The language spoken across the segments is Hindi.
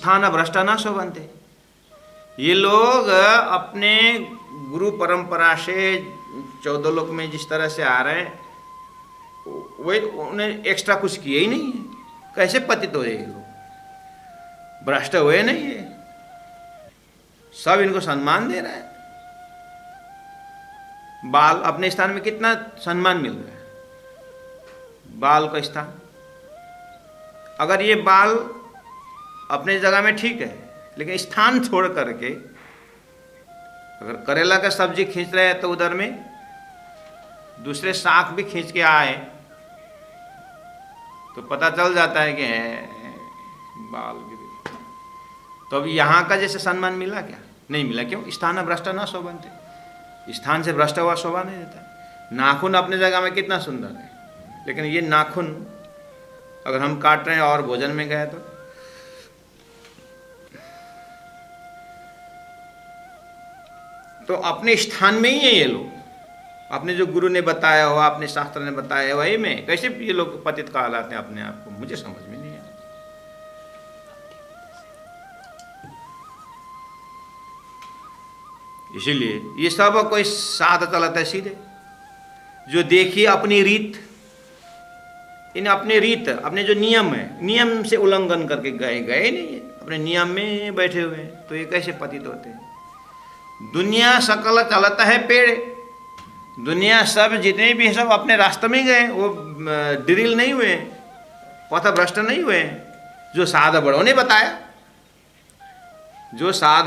स्थान भ्रष्टा न शोभन्ते। ये लोग अपने गुरु परंपरा से 14 लोक में जिस तरह से आ रहे हैं, वही उन्हें एक्स्ट्रा कुछ किए ही नहीं है। कैसे पतित हो ये लोग? भ्रष्ट हुए नहीं है, सब इनको सम्मान दे रहा है। बाल अपने स्थान में कितना सम्मान मिल रहा है, बाल का स्थान। अगर ये बाल अपने जगह में ठीक है, लेकिन स्थान छोड़ करके अगर करेला का सब्जी खींच रहे हैं तो उधर में दूसरे शाक भी खींच के आए तो पता चल जाता है कि बाल गिरे। तो अब यहाँ का जैसे सम्मान मिला क्या? नहीं मिला। क्यों? स्थान भ्रष्ट न शोभन्ते। स्थान से भ्रष्ट हुआ शोभा नहीं देता। नाखून अपने जगह में कितना सुंदर है, लेकिन ये नाखून अगर हम काट रहे हैं और भोजन में गए तो अपने स्थान में ही है ये लोग। अपने जो गुरु ने बताया हुआ, अपने शास्त्र ने बताया वही में कैसे ये लोग पतित कहलाते हैं अपने आप को? मुझे समझ में नहीं आया। इसीलिए ये सब कोई साथ चलता है सीधे। जो देखिए अपनी रीत, इन अपने रीत, अपने जो नियम है, नियम से उल्लंघन करके गए नहीं है, अपने नियम में बैठे हुए हैं, तो ये कैसे पतित होते हैं? दुनिया सकल चलता है पेड़। दुनिया सब जितने भी सब अपने रास्ते में गए, वो ड्रिल नहीं हुए, पथभ्रष्ट नहीं हुए। जो साध बड़ों ने बताया, जो साध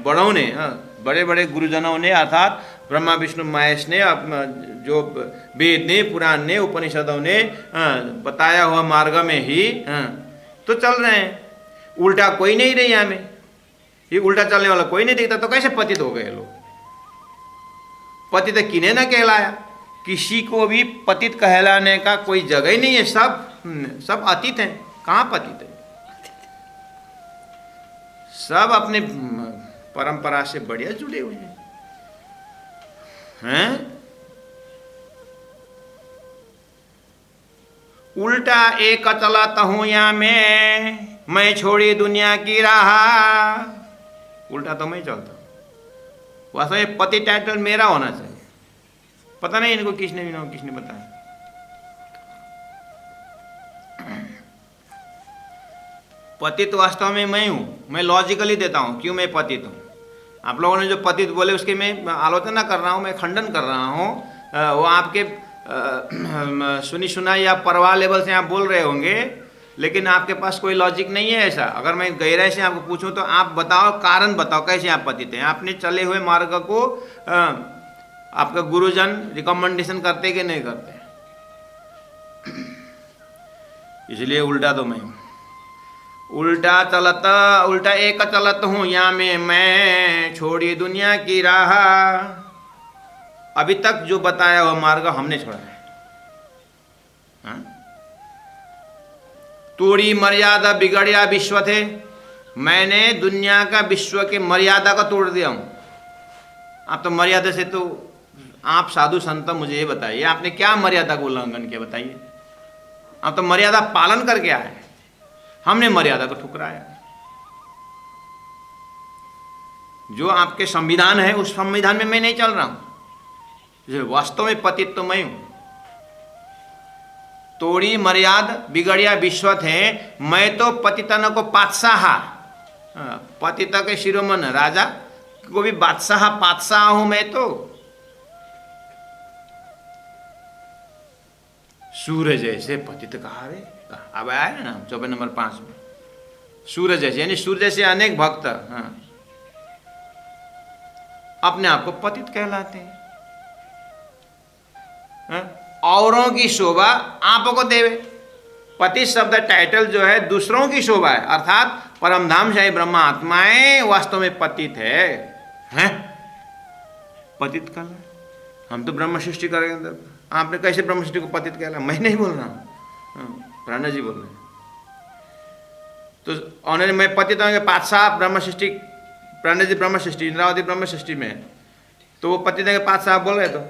बड़ों ने, बड़े बड़े गुरुजनों ने, अर्थात ब्रह्मा विष्णु महेश ने, जो वेद ने, पुराण ने, उपनिषदों ने बताया हुआ मार्ग में ही तो चल रहे हैं। उल्टा कोई नहीं रही हमें, ये उल्टा चलने वाला कोई नहीं दिखता, तो कैसे पतित हो गए लोग? पतित किन्हें न कहलाया? किसी को भी पतित कहलाने का कोई जगह ही नहीं है। सब अतीत हैं। कहाँ पतित है? सब अपने परंपरा से बढ़िया जुड़े हुए हैं। उल्टा एक चलाता हूं या मैं छोड़ी दुनिया की राह। उल्टा तो मैं चलता हूं। वास्तव में पति टाइटल मेरा होना चाहिए। पता नहीं इनको किसने बताया। पतित वास्तव में मैं हूं। मैं लॉजिकली देता हूं क्यों मैं पतित हूं। आप लोगों ने जो पतित बोले उसके मैं आलोचना कर रहा हूं, मैं खंडन कर रहा हूं। वो आपके सुनी सुनाई या परवाह लेवल से आप बोल रहे होंगे, लेकिन आपके पास कोई लॉजिक नहीं है ऐसा। अगर मैं गहराई से आपको पूछूं तो आप बताओ, कारण बताओ कैसे आप पतित हैं। आपने चले हुए मार्ग को आपका गुरुजन रिकमेंडेशन करते कि नहीं करते? इसलिए उल्टा तो मैं हूं। उल्टा एक चलत हूं या मैं छोड़ी दुनिया की राह। अभी तक जो बताया हुआ मार्ग हमने छोड़ा है। तोड़ी मर्यादा बिगड़िया विश्व थे। मैंने दुनिया का, विश्व के मर्यादा का तोड़ दिया हूं। आप तो मर्यादा से, तो आप साधु संत मुझे ये बताइए, आपने क्या मर्यादा का उल्लंघन किया? बताइए। आप तो मर्यादा पालन करके आए, हमने मर्यादा को ठुकराया। जो आपके संविधान है उस संविधान में मैं नहीं चल रहा हूं। वास्तव में पतित तो मैं हूं। तोड़ी मर्यादा बिगड़िया विश्व थे। मैं तो पतितन को पातशाह, पतित के शिरोमन राजा को भी पातशाह हूं मैं तो। सूर्य जैसे पतित कहा रे, अब आया है ना 24 नंबर 5 में। सूर्य जैसे, यानी सूर्य जैसे अनेक भक्त अपने आप को पतित कहलाते हैं। औरों की शोभा आपको देवे। पतित शब्द टाइटल जो है दूसरों की शोभा है, अर्थात परमधाम शाही ब्रह्मा आत्माएं वास्तव में पतित है? पतित कहला। हम तो ब्रह्म सृष्टि करेंगे। आपने कैसे ब्रह्म सृष्टि को पतित कहला? मैं नहीं बोल रहा हूं, प्राणा जी बोल रहे हैं। तो उन्होंने मैं पतित होंगे पातशाह ब्रह्म सृष्टि, प्राणा जी ब्रह्म सृष्टि, इंद्रावती ब्रह्म सृष्टि में, तो वो पतित होंगे पातशाह बोल रहे। तो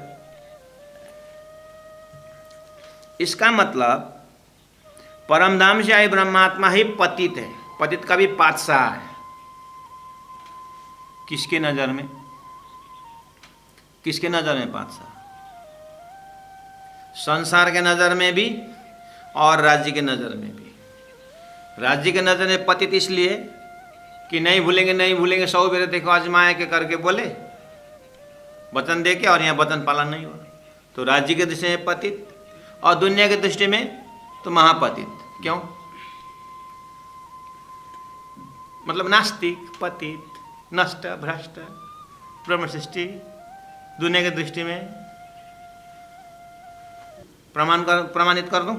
इसका मतलब परमधाम से आए ब्रह्मात्मा ही पतित है। पतित का भी पातशाह है। किसके नजर में? किसके नजर में पातशाह? संसार के नजर में भी और राज्य के नजर में भी। राज्य के नजर में पतित इसलिए कि नहीं भूलेंगे नहीं भूलेंगे, 100 बेर देखो आजमाए के करके बोले, वचन दे के, और यहाँ वचन पालन नहीं हुआ, तो राज्य के दृष्टि में पतित, और दुनिया की दृष्टि में तो महापतित। क्यों? मतलब नास्तिक, पतित, नष्ट, भ्रष्ट, ब्रह्म सृष्टि। दुनिया की दृष्टि में प्रमाणित कर दूं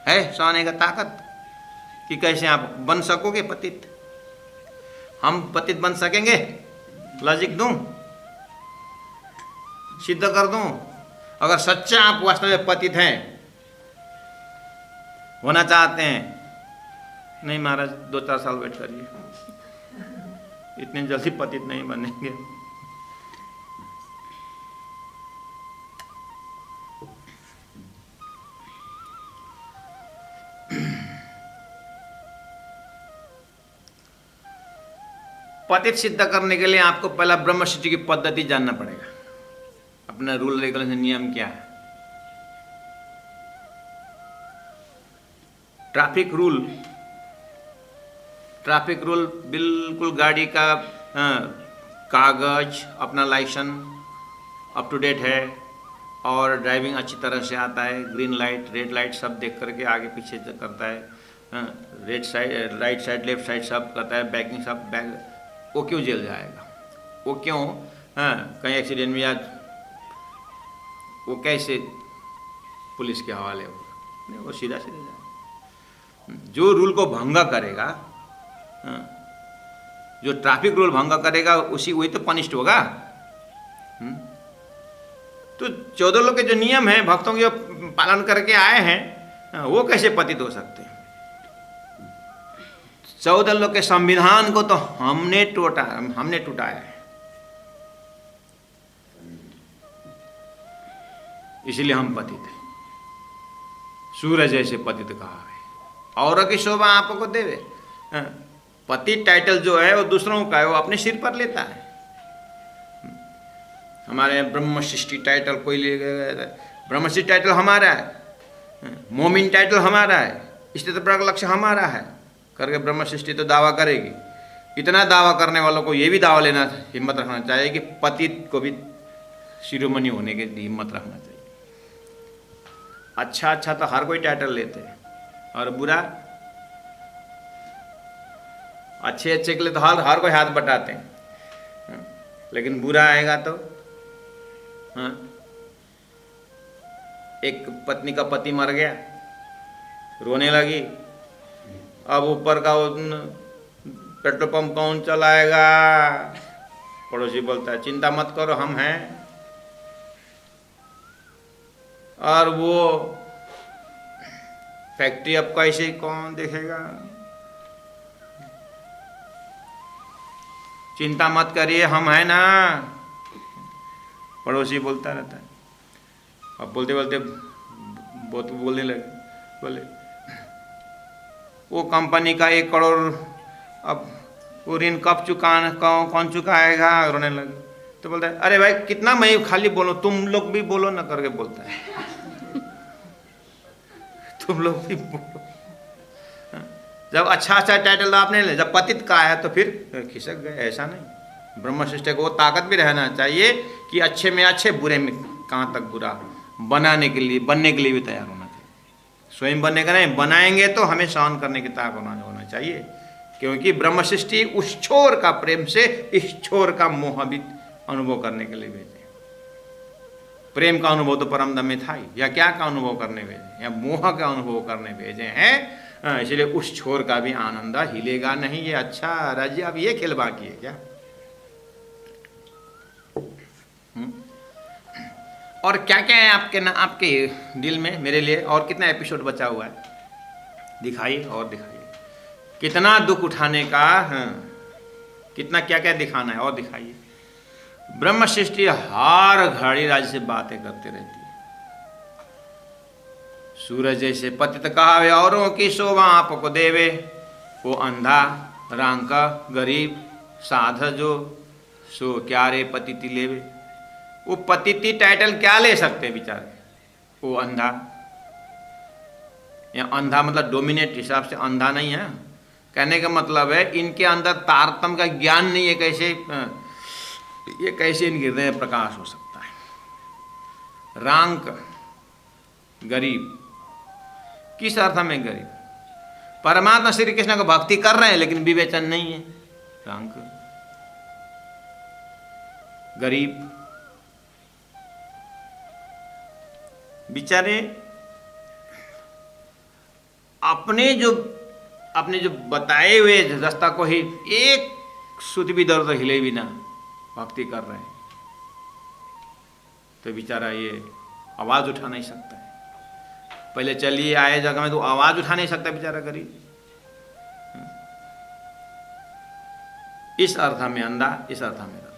है सहने का ताकत कि कैसे आप बन सकोगे पतित? हम पतित बन सकेंगे? लॉजिक दूं, सिद्ध कर दूं? अगर सच्चा आप वास्तव में पतित हैं, होना चाहते हैं, नहीं महाराज 2-4 साल वेट करिए, इतने जल्दी पतित नहीं बनेंगे। पतित सिद्ध करने के लिए आपको पहला ब्रह्म सृष्टि की पद्धति जानना पड़ेगा। अपना रूल रेगुलेशन नियम क्या है? ट्रैफिक रूल बिल्कुल गाड़ी का कागज, अपना लाइसेंस अप टू डेट है और ड्राइविंग अच्छी तरह से आता है, ग्रीन लाइट रेड लाइट सब देख करके आगे पीछे करता है, red side right side left side सब करता है, बैकिंग सब बैग। वो क्यों जेल जाएगा? वो क्यों कहीं एक्सीडेंट में आज वो कैसे पुलिस के हवाले होगा? वो सीधा जाएगा। जो रूल को भंग करेगा, जो ट्रैफिक रूल भंग करेगा, वही तो पनिश्ड होगा। तो 14 लोग के जो नियम हैं, भक्तों के पालन करके आए हैं, वो कैसे पतित हो सकते हैं? 14 लोग के संविधान को तो हमने टूटाया है, इसलिए हम पतित हैं। सूरज जैसे पतित कहा है। और की शोभा आपको देवे। पतित टाइटल जो है वो दूसरों का है, वो अपने सिर पर लेता है। हमारे ब्रह्म सृष्टि टाइटल कोई ले गया, ब्रह्म सृष्टि टाइटल हमारा है, मोमिन टाइटल हमारा है, स्थितप्रज्ञ लक्ष्य हमारा है करके ब्रह्म सृष्टि तो दावा करेगी। इतना दावा करने वालों को ये भी दावा लेना हिम्मत रखना चाहिए कि पतित को भी शिरोमणि होने की हिम्मत रखना चाहिए। अच्छा तो हर कोई टाइटल लेते हैं, और बुरा अच्छे के लिए तो हर कोई हाथ बटाते हैं, लेकिन बुरा आएगा तो एक पत्नी का पति मर गया, रोने लगी, अब ऊपर का पेट्रोल पंप कौन चलाएगा? पड़ोसी बोलता है चिंता मत करो हम हैं। और वो फैक्ट्री अब कैसे कौन देखेगा? चिंता मत करिए हम हैं ना, पड़ोसी बोलता रहता है। अब बोलते बोलते बोलने लगे, बोले वो कंपनी का 1 करोड़ अब वो ऋण कब कौन चुकाएगा? रोने लगे। तो बोलता है अरे भाई कितना मैं खाली बोलो, तुम लोग भी बोलो ना करके बोलता है। तुम लोग भी बोलो। जब अच्छा टाइटल आपने ले, जब पतित का है तो फिर खिसक गए। ऐसा नहीं, ब्रह्म सृष्टि को वो ताकत भी रहना चाहिए कि अच्छे में अच्छे, बुरे में कहाँ तक बुरा बनने के लिए भी तैयार होना चाहिए। स्वयं बनने का नहीं, बनाएंगे तो हमें सहन करने की ताकत होना चाहिए, क्योंकि ब्रह्म सृष्टि उस छोर का प्रेम से इस छोर का मोह भी अनुभव करने के लिए भेजे। प्रेम का अनुभव तो परमदम में था ही, या क्या का अनुभव करने भेजे? या मोह का अनुभव करने भेजे हैं। इसलिए उस छोर का भी आनंद हिलेगा नहीं। ये अच्छा राज्य, अब ये खेल बाकी है क्या? और क्या क्या है आपके दिल में मेरे लिए? और कितना एपिसोड बचा हुआ है? दिखाइए और दिखाइए। कितना दुख उठाने का, कितना क्या क्या दिखाना है और दिखाइए। ब्रह्म सृष्टि हर घड़ी राज्य से बातें करते रहती है। सूरज जैसे पतित कहावे, औरों की शोभा आपको देवे। वो अंधा, रांक, गरीब, साध जो सो क्या रे पतिति लेवे। वो पतिति टाइटल क्या ले सकते हैं बेचारे, वो अंधा। या अंधा मतलब डोमिनेट हिसाब से अंधा नहीं है, कहने का मतलब है इनके अंदर तारतम्य का ज्ञान नहीं है। कैसे ये कैसे इनके हृदय में प्रकाश हो सकता है। रांक, गरीब, किस अर्थ में गरीब? परमात्मा श्री कृष्ण को भक्ति कर रहे हैं लेकिन विवेचन नहीं है। रांक, गरीब, बेचारे अपने जो बताए हुए रास्ता को ही एक सुध भी दर्द हिले भी ना भक्ति कर रहे हैं, तो बेचारा ये आवाज उठा नहीं सकता है। पहले चलिए आए जगह में तो आवाज उठा नहीं सकता बेचारा गरीब। इस अर्थ में अंधा, इस अर्थ में अंधा।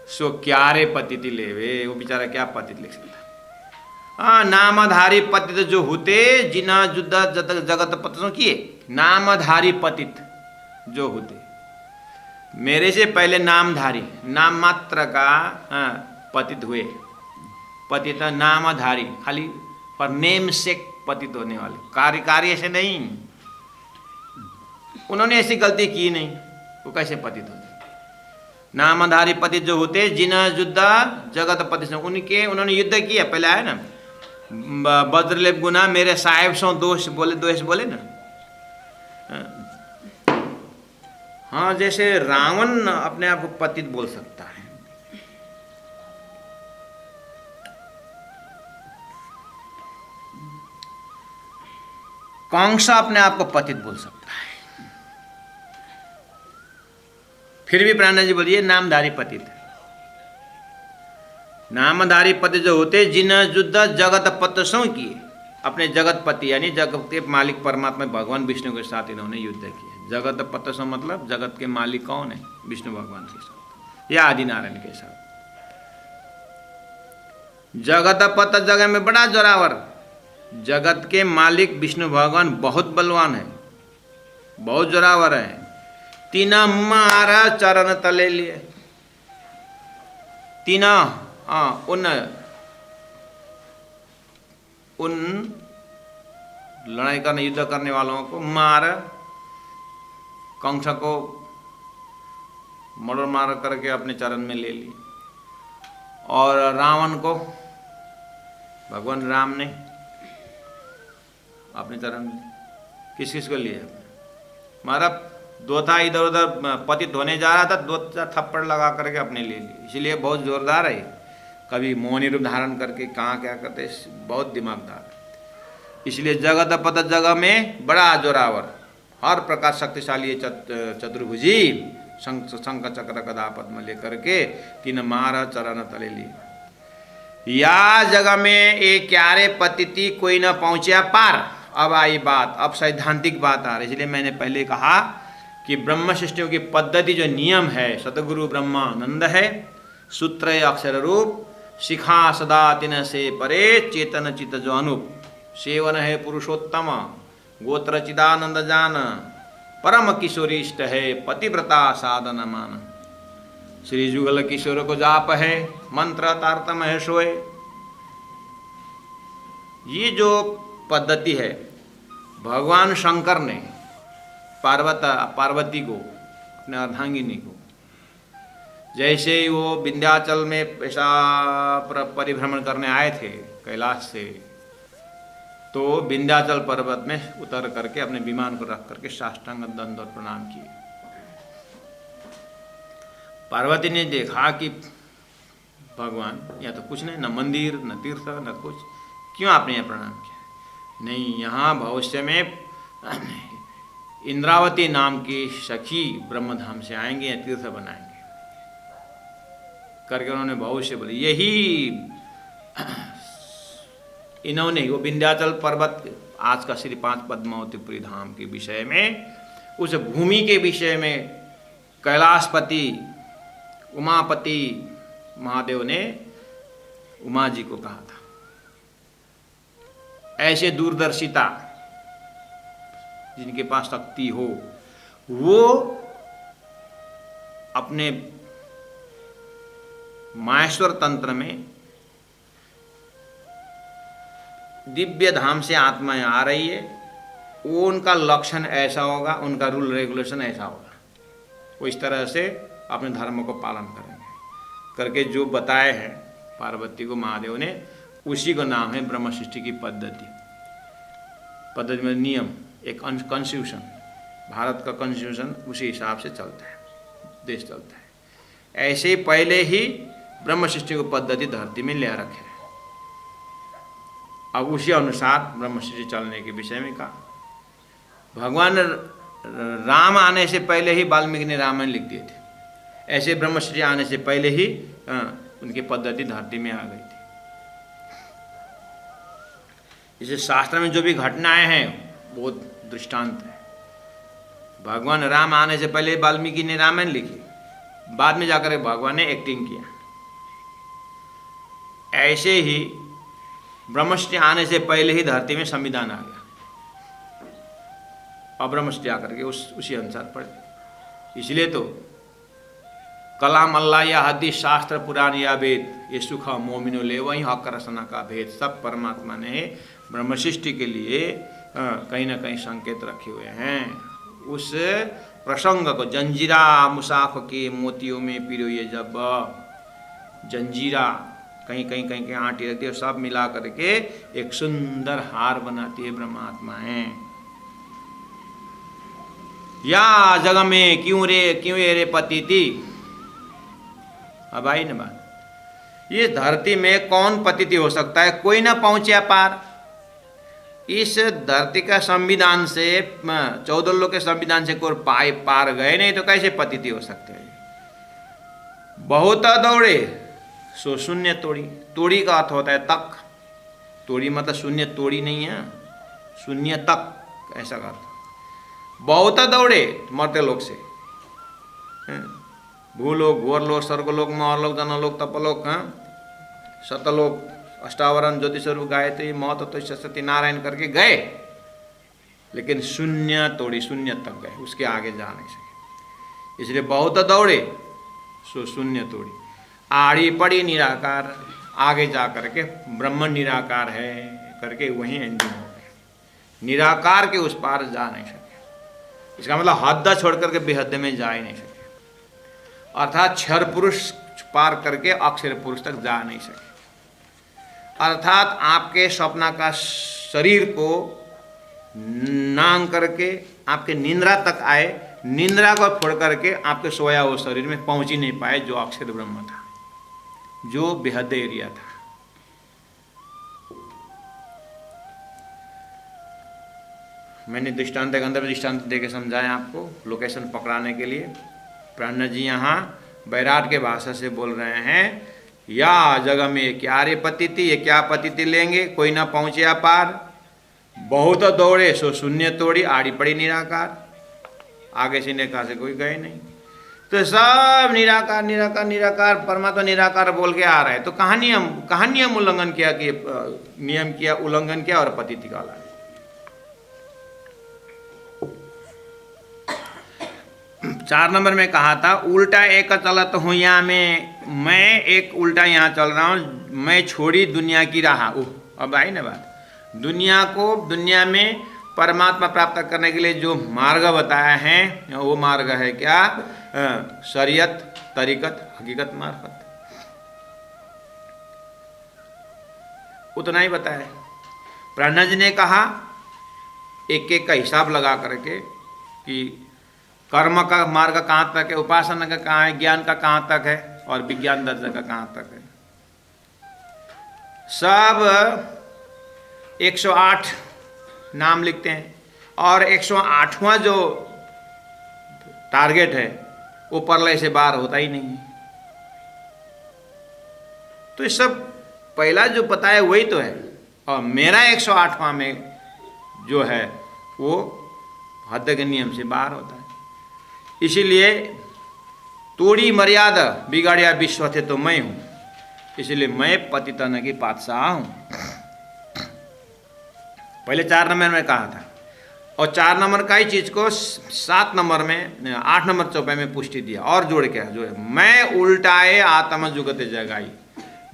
सो क्या रे पतिति लेवे, वो बेचारा क्या पतित लिख सकता है। हाँ, नामधारी पतित जो होते जिना जुद्धा जगत पतितों किए। नामधारी पतित जो होते, मेरे से पहले नामधारी, नाम मात्र का पतित हुए। पतित नामधारी, खाली पर नेम से पतित होने वाले, कार्य से नहीं। उन्होंने ऐसी गलती की नहीं, वो कैसे पतित होते। नामधारी पतित जो होते जिना जुद्धा जगत पतित, उन्होंने युद्ध किया। पहले आया ना वज्रलेप गुना मेरे साहेब सो दोष बोले ना। हाँ, जैसे रावण अपने आप को पतित बोल सकता है। कंसा अपने आप को पतित बोल सकता है। फिर भी प्राणा जी बोलिए नामधारी पतित। नामधारी पति जो होते जिन युद्ध जगत पतसों किए, अपने जगत पति यानी जगत के मालिक परमात्मा भगवान विष्णु के साथ इन्होंने युद्ध किया। जगत पतसों मतलब जगत के मालिक कौन है? विष्णु भगवान के साथ या आदि नारायण के साथ। जगत पत जगह में बड़ा जोरावर, जगत के मालिक विष्णु भगवान बहुत बलवान है, बहुत जोरावर है। तीना मारा चरण तले लिए, तीना उन लड़ाई करने युद्ध करने वालों को मार, कंस को मर्डर मार करके अपने चरण में ले ली। और रावण को भगवान राम ने अपने चरण में किस किस को लिया मारा। दो था इधर उधर पतित होने जा रहा था, दो चार थप्पड़ लगा करके अपने ले ली। इसलिए बहुत जोरदार है, कभी मोहनी रूप धारण करके कहाँ क्या करते, बहुत दिमागदार है। इसलिए जगत पत जगह में बड़ा जोरावर, हर प्रकार शक्तिशाली चतुर्भुजी, शंख चक्र गदा पद्म लेकर के तीन मार चरण तले लिए। या जगह में एक क्यारे पतिति कोई न पहुंचा पार। अब आई बात, अब सैद्धांतिक बात आ रही। इसलिए मैंने पहले कहा कि ब्रह्म सृष्टियों की पद्धति जो नियम है, सतगुरु ब्रह्मानंद है, सूत्र अक्षर रूप, शिखा सदा तिन से परे, चेतन चित जो अनुप, सेवन है पुरुषोत्तम, गोत्र चिदानंद जान, परम किशोरिष्ट है, पतिव्रता साधन मान। श्री जुगल किशोर को जाप है, मंत्र तारतम है सोए। ये जो पद्धति है भगवान शंकर ने पार्वती को, अपने अर्धांगिनी को, जैसे ही वो विंध्याचल में ऐसा परिभ्रमण करने आए थे कैलाश से, तो विंध्याचल पर्वत में उतर करके अपने विमान को रख करके साष्टांग दंडवत प्रणाम किए। पार्वती ने देखा कि भगवान यहाँ तो कुछ नहीं, न मंदिर न तीर्थ न कुछ, क्यों आपने यहाँ प्रणाम किया? नहीं, यहाँ भविष्य में इंद्रावती नाम की सखी ब्रह्मधाम से आएंगे या तीर्थ बनाएंगे करके उन्होंने भविष्य बोले। यही इन्होंने वो विंध्याचल पर्वत, आज का श्री 5 पद्मावतीपुरी धाम के विषय में, उस भूमि के विषय में कैलाशपति उमापति महादेव ने उमा जी को कहा था। ऐसे दूरदर्शिता जिनके पास शक्ति हो, वो अपने माहेश्वर तंत्र में दिव्य धाम से आत्माएं आ रही है, वो उनका लक्षण ऐसा होगा, उनका रूल रेगुलेशन ऐसा होगा, वो इस तरह से अपने धर्म को पालन करेंगे करके जो बताए हैं पार्वती को महादेव ने, उसी का नाम है ब्रह्म सृष्टि की पद्धति। पद्धति में नियम, एक कॉन्स्टिट्यूशन, भारत का कॉन्स्टिट्यूशन उसी हिसाब से चलता है, देश चलता है। ऐसे ही पहले ही ब्रह्म सृष्टि को पद्धति धरती में ले रखे है। अब उसी अनुसार ब्रह्म सृष्टि चलने के विषय में कहा। भगवान राम आने से पहले ही वाल्मीकि ने रामायण लिख दिए थे, ऐसे ब्रह्म सृष्टि आने से पहले ही उनकी पद्धति धरती में आ गई थी। इसे शास्त्र में जो भी घटनाएं हैं वो दृष्टांत है। भगवान राम आने से पहले वाल्मीकि ने रामायण लिखी, बाद में जाकर भगवान ने एक्टिंग किया। ऐसे ही ब्रह्मसृष्टि आने से पहले ही धरती में संविधान आ गया, और ब्रह्मसृष्टि आकर के उसी अनुसार पढ़े। इसलिए तो कलाम अल्लाह या हदीस शास्त्र पुराण या वेद, ये सुख मोमिनो ले वही हक रसना का भेद, सब परमात्मा ने ब्रह्मसृष्टि के लिए कहीं ना कहीं संकेत रखे हुए हैं। उस प्रसंग को जंजीरा मुसाफ के मोतियों में पिरोए जब, जंजीरा कहीं कहीं कहीं कहीं आटी रहती है, सब मिला करके एक सुंदर हार बनाती है ब्रह्मात्माएं। या जग में क्यों रे पतिति। अब आई ना बात, इस धरती में कौन पतिति हो सकता है, कोई ना पहुंचे पार। इस धरती का संविधान से 14 लोग के संविधान से कोई पार गए नहीं तो कैसे पतिति हो सकते हैं। बहुत दौड़े सो शून्य तोड़ी, तोड़ी का अर्थ होता है तक, तोड़ी मतलब शून्य तोड़ी नहीं है, शून्य तक ऐसा का अर्थ। बहुत दौड़े मरते लोग से, भूलोक घोरलोक स्वर्गलोक महरलोक जनलोक तपलोक सतलोक अष्टावरण ज्योतिषरूप गायत्री महत्व सरस्वती नारायण करके गए, लेकिन शून्य तोड़ी, शून्य तक गए, उसके आगे जा नहीं सके। इसलिए बहुत दौड़े सो शून्य तोड़ी, आड़ी पड़ी निराकार, आगे जा करके ब्रह्म निराकार है करके वहीं एंडिंग हो गए। निराकार के उस पार जा नहीं सके, इसका मतलब हद छोड़ करके बेहद में जा ही नहीं सके, अर्थात क्षर पुरुष पार करके अक्षर पुरुष तक जा नहीं सके। अर्थात आपके स्वप्न का शरीर को नांग करके आपके निंद्रा तक आए, निंद्रा को फोड़ करके आपके सोया हुए शरीर में पहुंच ही नहीं पाए, जो अक्षर ब्रह्म था, जो बेहद एरिया था। मैंने दृष्टांत के अंदर दृष्टांत देके समझाया आपको लोकेशन पकड़ाने के लिए। प्राण जी यहाँ बैराट के भाषा से बोल रहे हैं, या जगह में क्या रे पतिति, ये क्या पतिति लेंगे, कोई ना पहुँचे पार। बहुत दौड़े सो शून्य तोड़ी, आड़ी पड़ी निराकार, आगे से निराकार से कोई गए नहीं। तो सब निराकार निराकार निराकार, परमात्मा निराकार बोल के आ रहा है। तो कहाँ नियम उल्लंघन किया कि नियम किया, उल्लंघन किया और पतिति का ला। 4 नंबर में कहा था, उल्टा एक चलत हूँ यहाँ में, मैं एक उल्टा यहाँ चल रहा हूँ, मैं छोड़ी दुनिया की राह। अब आई ना बात, दुनिया को, दुनिया में परमात्मा प्राप्त करने के लिए जो मार्ग बताया है, वो मार्ग है क्या, शरीयत, तरीकत, हकीकत, मार्फत, उतना ही बताया। प्राण जी ने कहा एक एक का हिसाब लगा करके कि कर्म का मार्ग कहाँ तक है, उपासना का कहाँ है, ज्ञान का कहाँ तक है, और विज्ञान दर्जा का कहाँ तक है। सब 108 नाम लिखते हैं, और 108वां जो टारगेट है वो परलय से बाहर होता ही नहीं है। तो ये सब पहला जो पता है वही तो है, और मेरा 108वां में जो है वो हद के नियम से बाहर होता है। इसीलिए तोड़ी मर्यादा बिगाड़िया विश्व थे तो मैं हूं, इसलिए मैं पतितन की पातशाह हूं। पहले 4 नंबर में कहा था, और 4 नंबर का ही चीज को 7 नंबर में 8 नंबर चौपाई में पुष्टि दिया और जोड़ के जो है, मैं उल्टाए आत्म जुगत जगाई।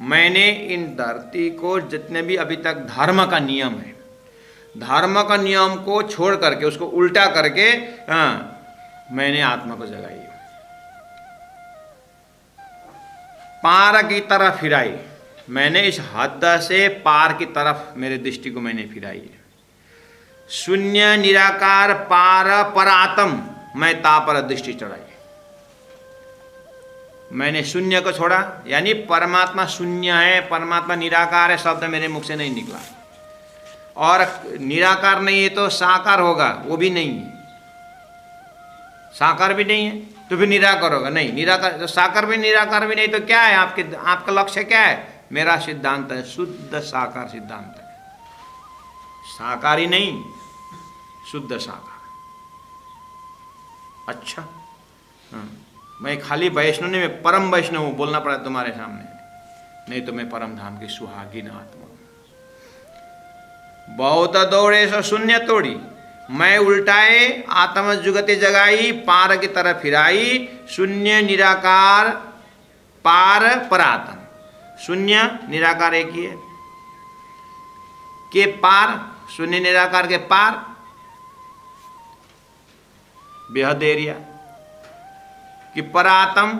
मैंने इन धरती को जितने भी अभी तक धर्म का नियम है, धर्म का नियम को छोड़ करके उसको उल्टा करके मैंने आत्मा को जगाई, पार की तरफ फिराई। मैंने इस हद से पार की तरफ मेरे दृष्टि को मैंने फिराई। शून्य निराकार पार परात्म मैं ता पर दृष्टि चढ़ाई। मैंने शून्य को छोड़ा, यानी परमात्मा शून्य है, परमात्मा निराकार है, शब्द मेरे मुख से नहीं निकला। और निराकार नहीं है तो साकार होगा, वो भी नहीं है। साकार भी नहीं है तो फिर निराकार होगा, नहीं निराकार तो साकार भी निराकार भी नहीं तो क्या है? आपका लक्ष्य क्या है? मेरा सिद्धांत है शुद्ध साकार सिद्धांत है, साकारी नहीं, शुद्ध साकार। अच्छा, मैं खाली वैष्णव नहीं, मैं परम वैष्णव हूं, बोलना पड़ा तुम्हारे सामने, नहीं तो मैं परम धाम की सुहागिन आत्मा। बहुत दौड़े सो शून्य तोड़ी, मैं उल्टाए आत्म जुगते जगाई, पार की तरफ फिराई। शून्य निराकार पार परात्म, शून्य निराकार एक ही है, के पार, शून्य निराकार के पार बेहद एरिया कि परात्म,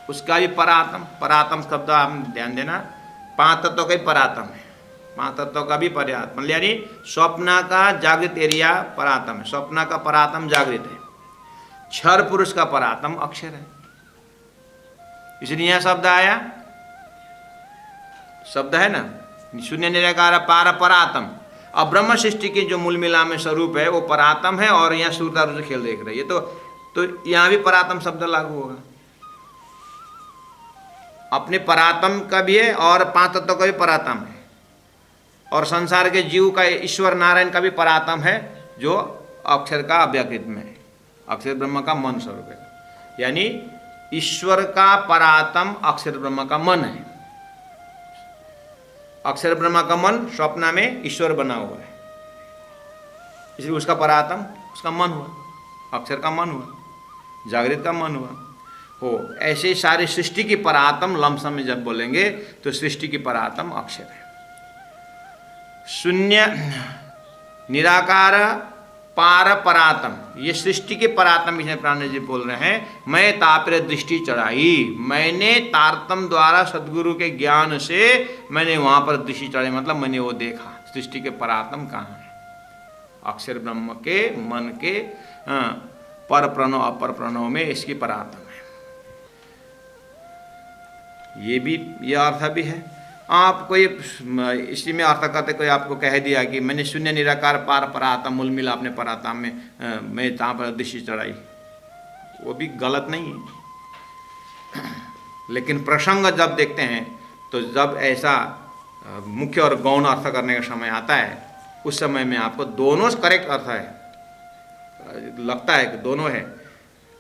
उसका भी परात्म। परात्म शब्द आप ध्यान देना, 5 तत्वों का ही परात्म है, 5 तत्वों का भी परात्म, यानी स्वप्न का जागृत एरिया परात्म है, स्वप्न का परात्म जागृत है, क्षर पुरुष का परात्म अक्षर है। इसलिए यहां शब्द आया, शब्द है ना, शून्य निराकार पार परात्म। अब ब्रह्म सृष्टि की जो मूल मिला में स्वरूप है वो परात्म है, और यहाँ सूरदार से खेल देख रही है, तो यहाँ भी परात्म शब्द लागू होगा। अपने परात्म का भी है और 5 तत्वों का भी परात्म है, और संसार के जीव का ईश्वर नारायण का भी परात्म है, जो अक्षर का अव्यकृत में है, अक्षर ब्रह्म का मन स्वरूप है। यानी ईश्वर का परात्म अक्षर ब्रह्म का मन है। अक्षर ब्रह्म का मन स्वप्न में ईश्वर बना हुआ है, इसलिए उसका परात्म उसका मन हुआ, अक्षर का मन हुआ, जागृत का मन हुआ हो। ऐसे सारी सृष्टि की परात्म लमसम में जब बोलेंगे तो सृष्टि की परात्म अक्षर है। शून्य निराकार पार परात्म, ये सृष्टि के परात्म इसमें प्राण जी बोल रहे हैं। मैं तापर दृष्टि चढ़ाई, मैंने तारतम द्वारा सदगुरु के ज्ञान से मैंने वहां पर दृष्टि चढ़ाई, मतलब मैंने वो देखा सृष्टि के परात्म कहाँ है, अक्षर ब्रह्म के मन के पर प्रणव अपर प्रणव में इसकी परात्म है। ये भी ये अर्थ भी है। आप कोई इसी में अर्थ करते कोई आपको कह दिया कि मैंने शून्य निराकार पार परात्म मूल मिला अपने परात्म में, मैं तहाँ पर दृष्टि चढ़ाई, वो भी गलत नहीं है। लेकिन प्रसंग जब देखते हैं तो जब ऐसा मुख्य और गौण अर्थ करने का समय आता है, उस समय में आपको दोनों करेक्ट अर्थ है, लगता है कि दोनों है,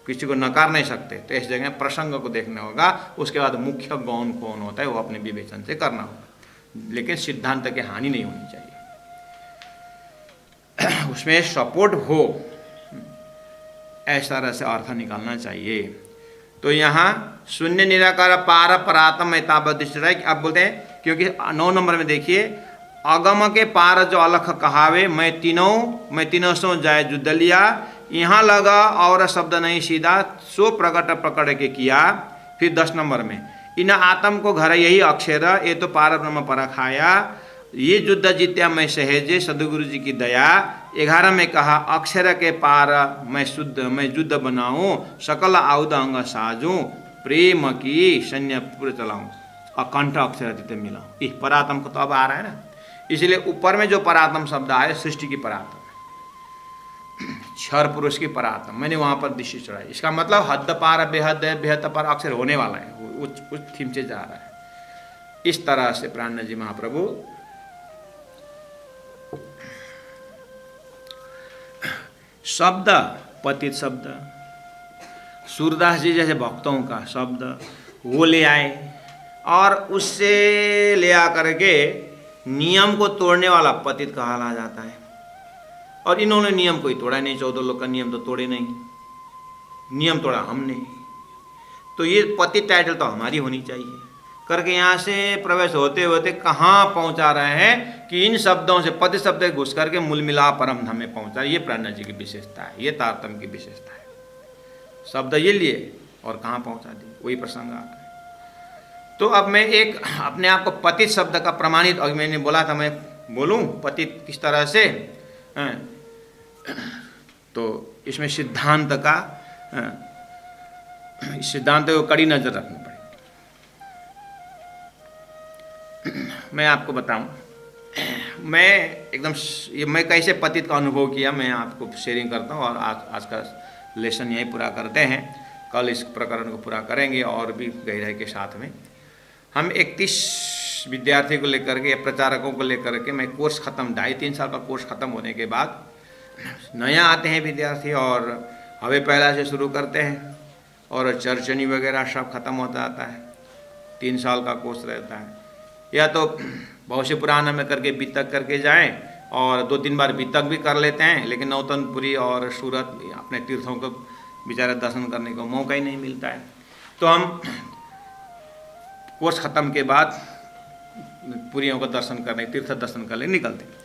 किसी को नकार नहीं सकते, तो इस जगह प्रसंग को देखना होगा। उसके बाद मुख्य गौण कौन होता है वो अपने विवेचन से करना होगा, लेकिन सिद्धांत की हानि नहीं होनी चाहिए, उसमें सपोर्ट हो, ऐसा तरह से अर्थ निकालना चाहिए। तो यहाँ शून्य निराकार पार परात्म ताबद्धिष्ठित, अब बोलते हैं, क्योंकि 9 नंबर में देखिए, अगम के पार जो अलख कहावे, मैं तीनों सो जाए जुदलिया, यहाँ लगा और शब्द नहीं सीधा, सो प्रकट पकड़ के किया। फिर 10 नंबर में, इन आत्म को घर यही अक्षर, ये तो पार ब्रह्म परखाया, ये युद्ध जीत्या मैं सहेजे सदगुरु जी की दया। 11 में कहा, अक्षर के पार मैं शुद्ध मैं युद्ध बनाऊं, सकल आउद अंग साजूं, प्रेम की सैन्यपुर चलाऊं, अकंठ अक्षर जिते मिलाऊं। इस परात्म को तो अब आ रहा है ना, इसलिए ऊपर में जो परात्म शब्द आए सृष्टि की परात्म, क्षर पुरुष की परात्म, मैंने वहां पर दृष्टि चढ़ाई। इसका मतलब हद पार बेहद है, बेहद पार अक्षर होने वाला है, उस थीम से जा रहा है। इस तरह से प्राण जी महाप्रभु शब्द, पतित शब्द, सूरदास जी जैसे भक्तों का शब्द वो ले आए, और उससे ले आकर के नियम को तोड़ने वाला पतित कहा जाता है। और इन्होंने नियम कोई तोड़ा नहीं, 14 लोग का नियम तो तोड़े नहीं, नियम तोड़ा हमने। तो ये पतित टाइटल तो हमारी होनी चाहिए करके यहाँ से प्रवेश होते होते कहाँ पहुँचा रहे हैं कि इन शब्दों से, पति शब्द घुस करके मूल मिला परम धाम में पहुँचा। ये प्राणनाथ जी की विशेषता है, ये तारतम्य की विशेषता है। शब्द ये लिए और कहाँ पहुँचा दिए, वही प्रसंग आता है। तो अब मैं एक अपने आप को पतित शब्द का प्रमाणित, और मैंने बोला था मैं बोलूँ पतित किस तरह से, तो इसमें सिद्धांत का, सिद्धांत को कड़ी नजर रखनी पड़ेगी। मैं आपको बताऊं, मैं एकदम ये मैं कैसे पतित का अनुभव किया, मैं आपको शेयरिंग करता हूँ। और आज का लेसन यहीं पूरा करते हैं, कल इस प्रकरण को पूरा करेंगे और भी गहराई के साथ में। हम 31 विद्यार्थी को लेकर के या प्रचारकों को लेकर के मैं कोर्स ख़त्म, 2.5-3 साल का कोर्स ख़त्म होने के बाद नया आते हैं विद्यार्थी और हवे पहला से शुरू करते हैं और चर्चनी वगैरह सब खत्म होता जाता है। 3 साल का कोर्स रहता है, या तो बहुत से पुराना में करके बीतक करके जाएं और 2-3 बार बीतक भी कर लेते हैं, लेकिन नौतनपुरी और सूरत अपने तीर्थों को बेचारे दर्शन करने को मौका ही नहीं मिलता है। तो हम कोर्स ख़त्म के बाद पुरियों का दर्शन करने, तीर्थ दर्शन करने निकलते हैं।